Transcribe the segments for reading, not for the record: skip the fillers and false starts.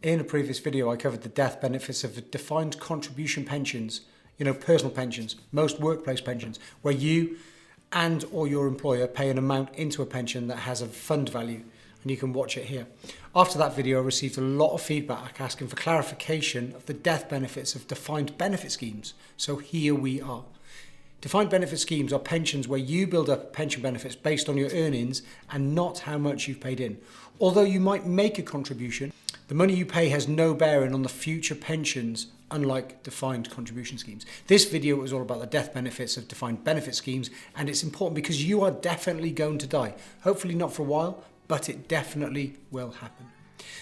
In a previous video, I covered the death benefits of defined contribution pensions, personal pensions, most workplace pensions, where you and or your employer pay an amount into a pension that has a fund value, and you can watch it here. After that video, I received a lot of feedback asking for clarification of the death benefits of defined benefit schemes. So here we are. Defined benefit schemes are pensions where you build up pension benefits based on your earnings and not how much you've paid in. Although you might make a contribution, the money you pay has no bearing on the future pensions, unlike defined contribution schemes. This video is all about the death benefits of defined benefit schemes, and it's important because you are definitely going to die. Hopefully not for a while, but it definitely will happen.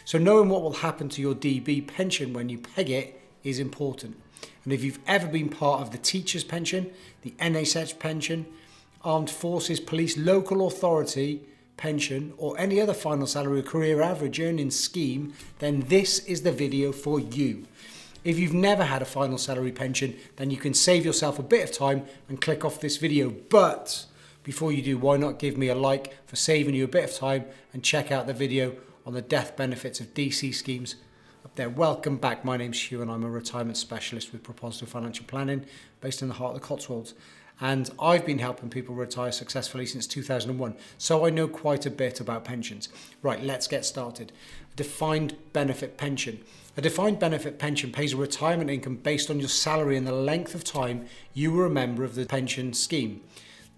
So knowing what will happen to your DB pension when you peg it is important. And if you've ever been part of the teacher's pension, the NHS pension, Armed Forces, Police, Local Authority pension, or any other final salary or career average earnings scheme, then this is the video for you. If you've never had a final salary pension, then you can save yourself a bit of time and click off this video. But before you do, why not give me a like for saving you a bit of time and check out the video on the death benefits of DC schemes up there. Welcome back. My name's Hugh and I'm a retirement specialist with Proposital Financial Planning based in the heart of the Cotswolds. And I've been helping people retire successfully since 2001, so I know quite a bit about pensions. Right, let's get started. A defined benefit pension. A defined benefit pension pays a retirement income based on your salary and the length of time you were a member of the pension scheme.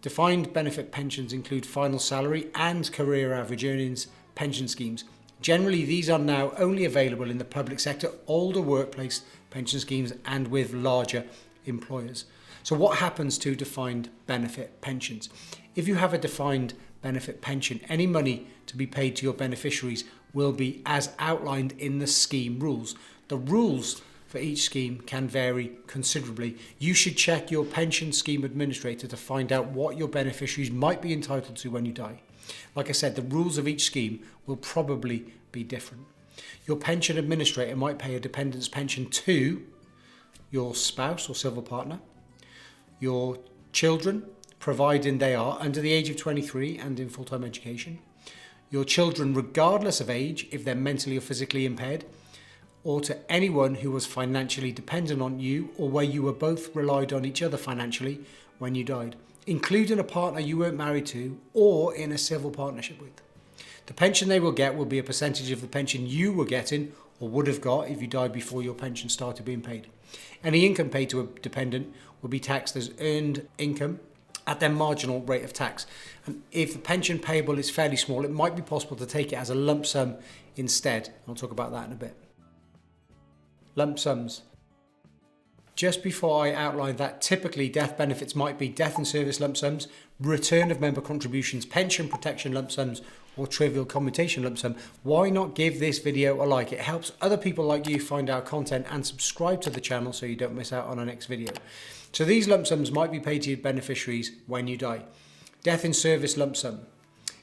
Defined benefit pensions include final salary and career average earnings pension schemes. Generally, these are now only available in the public sector, older workplace pension schemes, and with larger employers. So what happens to defined benefit pensions? If you have a defined benefit pension, any money to be paid to your beneficiaries will be as outlined in the scheme rules. The rules for each scheme can vary considerably. You should check your pension scheme administrator to find out what your beneficiaries might be entitled to when you die. Like I said, the rules of each scheme will probably be different. Your pension administrator might pay a dependent's pension to your spouse or civil partner, your children, providing they are under the age of 23 and in full-time education, your children regardless of age if they're mentally or physically impaired, or to anyone who was financially dependent on you or where you were both relied on each other financially when you died, including a partner you weren't married to or in a civil partnership with. The pension they will get will be a percentage of the pension you were getting or would have got if you died before your pension started being paid. Any income paid to a dependent will be taxed as earned income at their marginal rate of tax. And if the pension payable is fairly small, it might be possible to take it as a lump sum instead. I'll talk about that in a bit. Lump sums. Just before I outline that, typically death benefits might be death and service lump sums, return of member contributions, pension protection lump sums, or trivial commutation lump sum. Why not give this video a like? It helps other people like you find our content, and subscribe to the channel so you don't miss out on our next video. So these lump sums might be paid to your beneficiaries when you die. Death in service lump sum.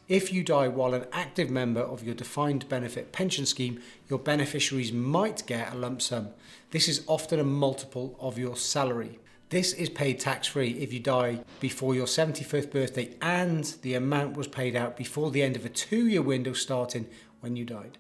If you die while an active member of your defined benefit pension scheme, your beneficiaries might get a lump sum. This is often a multiple of your salary. This is paid tax-free if you die before your 71st birthday and the amount was paid out before the end of a 2-year window starting when you died.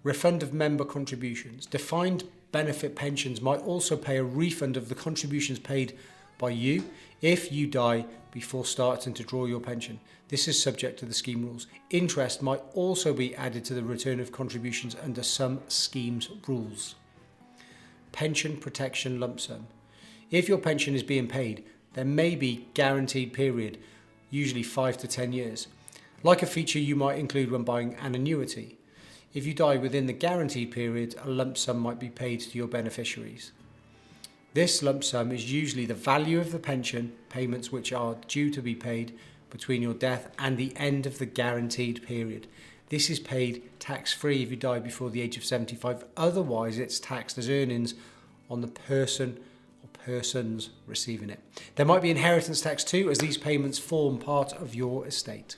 Refund of member contributions. Defined benefit pensions might also pay a refund of the contributions paid by you if you die before starting to draw your pension. This is subject to the scheme rules. Interest might also be added to the return of contributions under some schemes rules. Pension protection lump sum. If your pension is being paid, there may be guaranteed period, usually 5 to 10 years. Like a feature you might include when buying an annuity. If you die within the guaranteed period, a lump sum might be paid to your beneficiaries. This lump sum is usually the value of the pension payments which are due to be paid between your death and the end of the guaranteed period. This is paid tax-free if you die before the age of 75. Otherwise, it's taxed as earnings on the person or persons receiving it. There might be inheritance tax too, as these payments form part of your estate.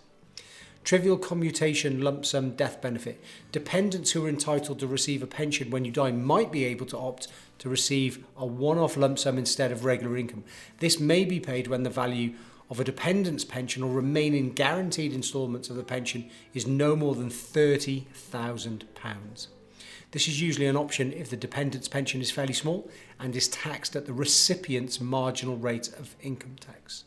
Trivial commutation lump sum death benefit. Dependents who are entitled to receive a pension when you die might be able to opt to receive a one-off lump sum instead of regular income. This may be paid when the value of a dependent's pension or remaining guaranteed instalments of the pension is no more than £30,000. This is usually an option if the dependent's pension is fairly small and is taxed at the recipient's marginal rate of income tax.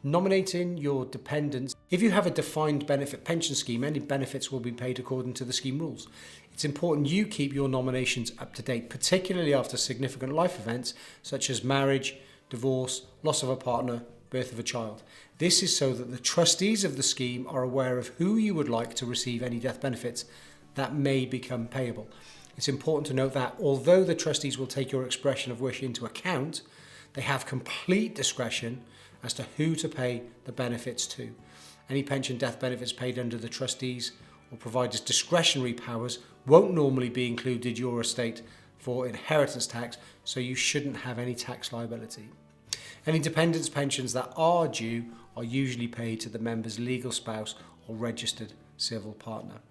Nominating your dependents. If you have a defined benefit pension scheme, any benefits will be paid according to the scheme rules. It's important you keep your nominations up to date, particularly after significant life events such as marriage, divorce, loss of a partner, birth of a child. This is so that the trustees of the scheme are aware of who you would like to receive any death benefits that may become payable. It's important to note that although the trustees will take your expression of wish into account, they have complete discretion as to who to pay the benefits to. Any pension death benefits paid under the trustees or providers' discretionary powers won't normally be included in your estate for inheritance tax, so you shouldn't have any tax liability. Any dependents' pensions that are due are usually paid to the member's legal spouse or registered civil partner.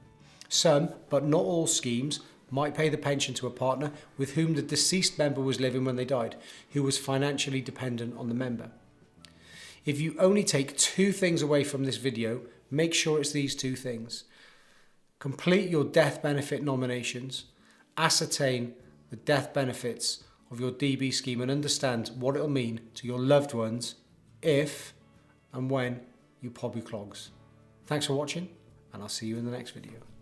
Some, but not all schemes, might pay the pension to a partner with whom the deceased member was living when they died, who was financially dependent on the member. If you only take 2 things away from this video, make sure it's these 2 things. Complete your death benefit nominations, ascertain the death benefits of your DB scheme and understand what it'll mean to your loved ones if and when you pop your clogs. Thanks for watching, and I'll see you in the next video.